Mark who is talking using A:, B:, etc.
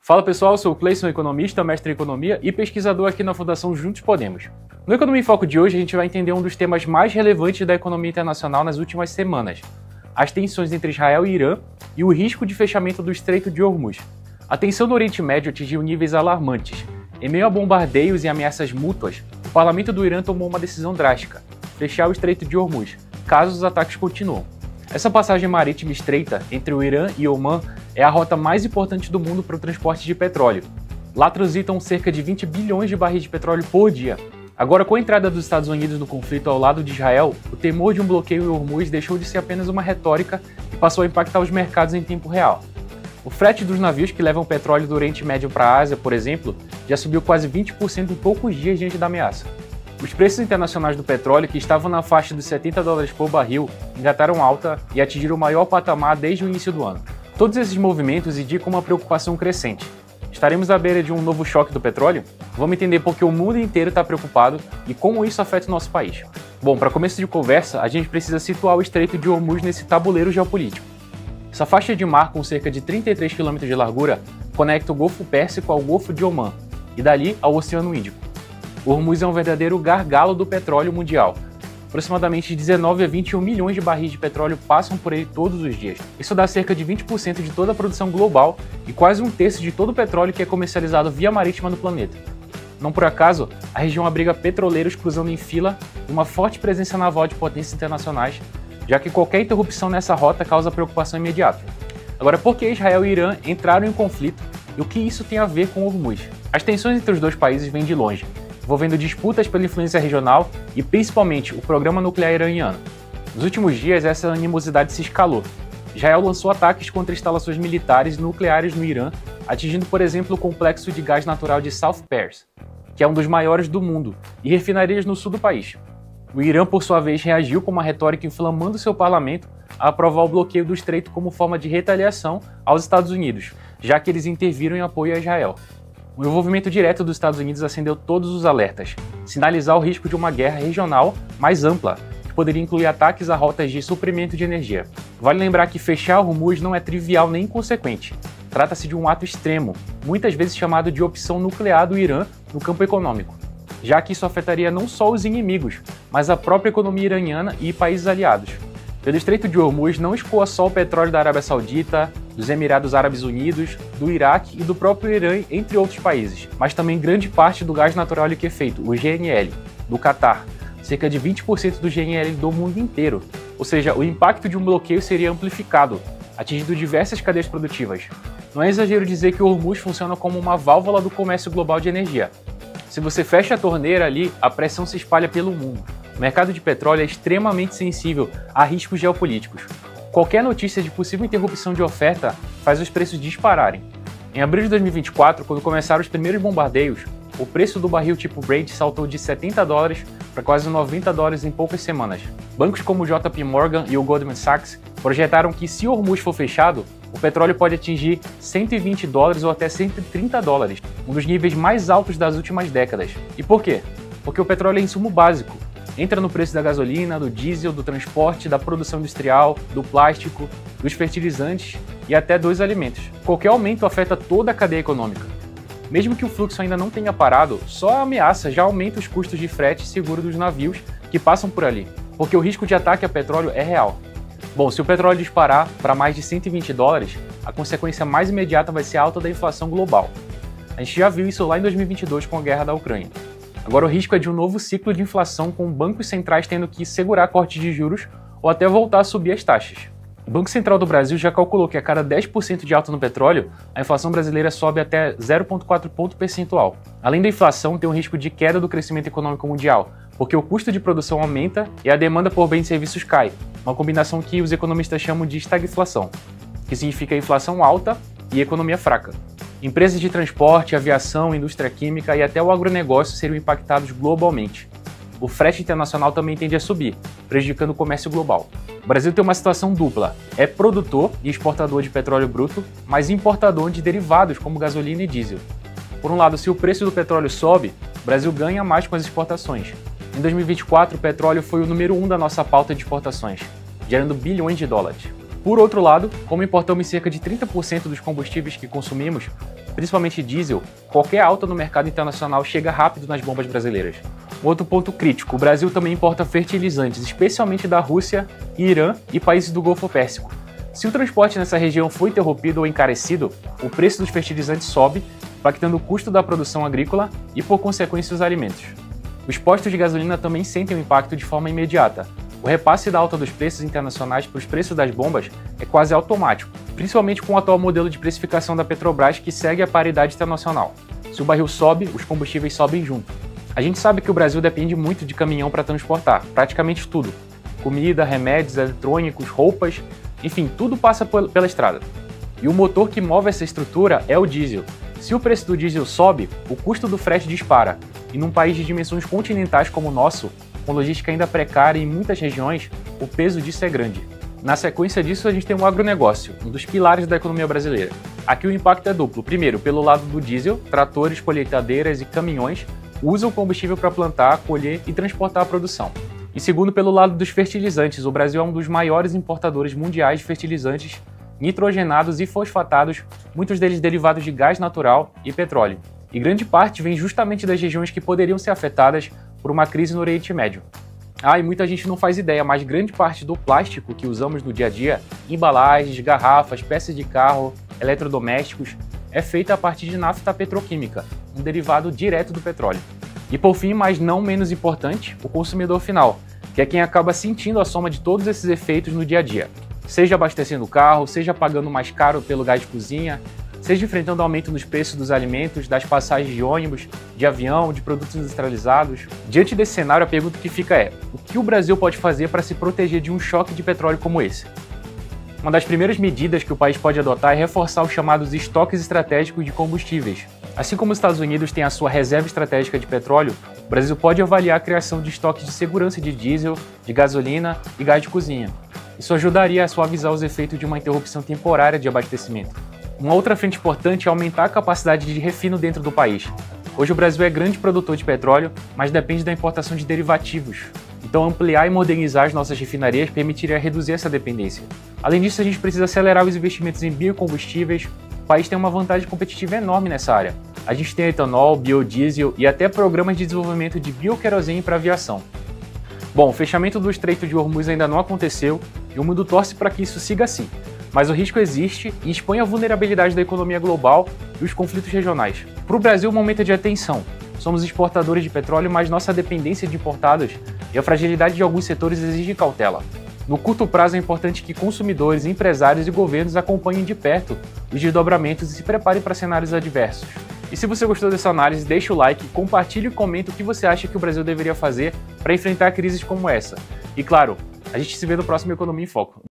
A: Fala pessoal, eu sou o Cleison, economista, mestre em economia e pesquisador aqui na Fundação Juntos Podemos. No Economia em Foco de hoje a gente vai entender um dos temas mais relevantes da economia internacional nas últimas semanas: as tensões entre Israel e Irã e o risco de fechamento do Estreito de Hormuz. A tensão no Oriente Médio atingiu níveis alarmantes. Em meio a bombardeios e ameaças mútuas, o parlamento do Irã tomou uma decisão drástica: fechar o Estreito de Hormuz, caso os ataques continuem. Essa passagem marítima estreita entre o Irã e Omã é a rota mais importante do mundo para o transporte de petróleo. Lá transitam cerca de 20 bilhões de barris de petróleo por dia. Agora, com a entrada dos Estados Unidos no conflito ao lado de Israel, o temor de um bloqueio em Hormuz deixou de ser apenas uma retórica e passou a impactar os mercados em tempo real. O frete dos navios que levam petróleo do Oriente Médio para a Ásia, por exemplo, já subiu quase 20% em poucos dias diante da ameaça. Os preços internacionais do petróleo, que estavam na faixa dos $70 por barril, engataram alta e atingiram o maior patamar desde o início do ano. Todos esses movimentos indicam uma preocupação crescente. Estaremos à beira de um novo choque do petróleo? Vamos entender por que o mundo inteiro está preocupado e como isso afeta o nosso país. Bom, para começo de conversa, a gente precisa situar o Estreito de Hormuz nesse tabuleiro geopolítico. Essa faixa de mar com cerca de 33 km de largura conecta o Golfo Pérsico ao Golfo de Omã e dali ao Oceano Índico. O Hormuz é um verdadeiro gargalo do petróleo mundial. Aproximadamente 19 a 21 milhões de barris de petróleo passam por ele todos os dias. Isso dá cerca de 20% de toda a produção global e quase um terço de todo o petróleo que é comercializado via marítima no planeta. Não por acaso, a região abriga petroleiros cruzando em fila e uma forte presença naval de potências internacionais, já que qualquer interrupção nessa rota causa preocupação imediata. Agora, por que Israel e Irã entraram em conflito e o que isso tem a ver com o Hormuz? As tensões entre os dois países vêm de longe, envolvendo disputas pela influência regional e principalmente o programa nuclear iraniano. Nos últimos dias, essa animosidade se escalou. Israel lançou ataques contra instalações militares nucleares no Irã, atingindo, por exemplo, o complexo de gás natural de South Pars, que é um dos maiores do mundo, e refinarias no sul do país. O Irã, por sua vez, reagiu com uma retórica inflamando seu parlamento a aprovar o bloqueio do estreito como forma de retaliação aos Estados Unidos, já que eles interviram em apoio a Israel. O envolvimento direto dos Estados Unidos acendeu todos os alertas, sinalizar o risco de uma guerra regional mais ampla, que poderia incluir ataques a rotas de suprimento de energia. Vale lembrar que fechar Hormuz não é trivial nem inconsequente. Trata-se de um ato extremo, muitas vezes chamado de opção nuclear do Irã no campo econômico, já que isso afetaria não só os inimigos, mas a própria economia iraniana e países aliados. Pelo Estreito de Hormuz não escoa só o petróleo da Arábia Saudita, dos Emirados Árabes Unidos, do Iraque e do próprio Irã, entre outros países, mas também grande parte do gás natural liquefeito, o GNL, do Catar, cerca de 20% do GNL do mundo inteiro. Ou seja, o impacto de um bloqueio seria amplificado, atingindo diversas cadeias produtivas. Não é exagero dizer que o Hormuz funciona como uma válvula do comércio global de energia. Se você fecha a torneira ali, a pressão se espalha pelo mundo. O mercado de petróleo é extremamente sensível a riscos geopolíticos. Qualquer notícia de possível interrupção de oferta faz os preços dispararem. Em abril de 2024, quando começaram os primeiros bombardeios, o preço do barril tipo Brent saltou de $70 para quase $90 em poucas semanas. Bancos como o JP Morgan e o Goldman Sachs projetaram que, se o Hormuz for fechado, o petróleo pode atingir $120 ou até $130, um dos níveis mais altos das últimas décadas. E por quê? Porque o petróleo é insumo básico. Entra no preço da gasolina, do diesel, do transporte, da produção industrial, do plástico, dos fertilizantes e até dos alimentos. Qualquer aumento afeta toda a cadeia econômica. Mesmo que o fluxo ainda não tenha parado, só a ameaça já aumenta os custos de frete e seguro dos navios que passam por ali, porque o risco de ataque a petróleo é real. Bom, se o petróleo disparar para mais de $120, a consequência mais imediata vai ser a alta da inflação global. A gente já viu isso lá em 2022 com a guerra da Ucrânia. Agora o risco é de um novo ciclo de inflação, com bancos centrais tendo que segurar cortes de juros ou até voltar a subir as taxas. O Banco Central do Brasil já calculou que a cada 10% de alta no petróleo, a inflação brasileira sobe até 0,4 ponto percentual. Além da inflação, tem um risco de queda do crescimento econômico mundial, porque o custo de produção aumenta e a demanda por bens e serviços cai, uma combinação que os economistas chamam de estagflação, que significa inflação alta e economia fraca. Empresas de transporte, aviação, indústria química e até o agronegócio seriam impactados globalmente. O frete internacional também tende a subir, prejudicando o comércio global. O Brasil tem uma situação dupla: é produtor e exportador de petróleo bruto, mas importador de derivados como gasolina e diesel. Por um lado, se o preço do petróleo sobe, o Brasil ganha mais com as exportações. Em 2024, o petróleo foi o número 1 da nossa pauta de exportações, gerando bilhões de dólares. Por outro lado, como importamos cerca de 30% dos combustíveis que consumimos, principalmente diesel, qualquer alta no mercado internacional chega rápido nas bombas brasileiras. Outro ponto crítico, o Brasil também importa fertilizantes, especialmente da Rússia, Irã e países do Golfo Pérsico. Se o transporte nessa região for interrompido ou encarecido, o preço dos fertilizantes sobe, impactando o custo da produção agrícola e, por consequência, os alimentos. Os postos de gasolina também sentem o impacto de forma imediata. O repasse da alta dos preços internacionais para os preços das bombas é quase automático, principalmente com o atual modelo de precificação da Petrobras, que segue a paridade internacional. Se o barril sobe, os combustíveis sobem junto. A gente sabe que o Brasil depende muito de caminhão para transportar, praticamente tudo. Comida, remédios, eletrônicos, roupas, enfim, tudo passa pela estrada. E o motor que move essa estrutura é o diesel. Se o preço do diesel sobe, o custo do frete dispara. E num país de dimensões continentais como o nosso, com logística ainda precária em muitas regiões, o peso disso é grande. Na sequência disso, a gente tem o agronegócio, um dos pilares da economia brasileira. Aqui o impacto é duplo. Primeiro, pelo lado do diesel, tratores, colheitadeiras e caminhões usam combustível para plantar, colher e transportar a produção. E segundo, pelo lado dos fertilizantes, o Brasil é um dos maiores importadores mundiais de fertilizantes nitrogenados e fosfatados, muitos deles derivados de gás natural e petróleo. E grande parte vem justamente das regiões que poderiam ser afetadas por uma crise no Oriente Médio. E muita gente não faz ideia, mas grande parte do plástico que usamos no dia a dia, embalagens, garrafas, peças de carro, eletrodomésticos, é feita a partir de nafta petroquímica, um derivado direto do petróleo. E por fim, mas não menos importante, o consumidor final, que é quem acaba sentindo a soma de todos esses efeitos no dia a dia. Seja abastecendo o carro, seja pagando mais caro pelo gás de cozinha, seja enfrentando aumento nos preços dos alimentos, das passagens de ônibus, de avião, de produtos industrializados. Diante desse cenário, a pergunta que fica é: o que o Brasil pode fazer para se proteger de um choque de petróleo como esse? Uma das primeiras medidas que o país pode adotar é reforçar os chamados estoques estratégicos de combustíveis. Assim como os Estados Unidos têm a sua reserva estratégica de petróleo, o Brasil pode avaliar a criação de estoques de segurança de diesel, de gasolina e gás de cozinha. Isso ajudaria a suavizar os efeitos de uma interrupção temporária de abastecimento. Uma outra frente importante é aumentar a capacidade de refino dentro do país. Hoje o Brasil é grande produtor de petróleo, mas depende da importação de derivativos. Então ampliar e modernizar as nossas refinarias permitiria reduzir essa dependência. Além disso, a gente precisa acelerar os investimentos em biocombustíveis. O país tem uma vantagem competitiva enorme nessa área. A gente tem etanol, biodiesel e até programas de desenvolvimento de bioquerosene para aviação. Bom, o fechamento do Estreito de Hormuz ainda não aconteceu e o mundo torce para que isso siga assim. Mas o risco existe e expõe a vulnerabilidade da economia global e os conflitos regionais. Para o Brasil, o momento é de atenção. Somos exportadores de petróleo, mas nossa dependência de importados e a fragilidade de alguns setores exige cautela. No curto prazo, é importante que consumidores, empresários e governos acompanhem de perto os desdobramentos e se preparem para cenários adversos. E se você gostou dessa análise, deixa o like, compartilhe e comenta o que você acha que o Brasil deveria fazer para enfrentar crises como essa. E claro, a gente se vê no próximo Economia em Foco.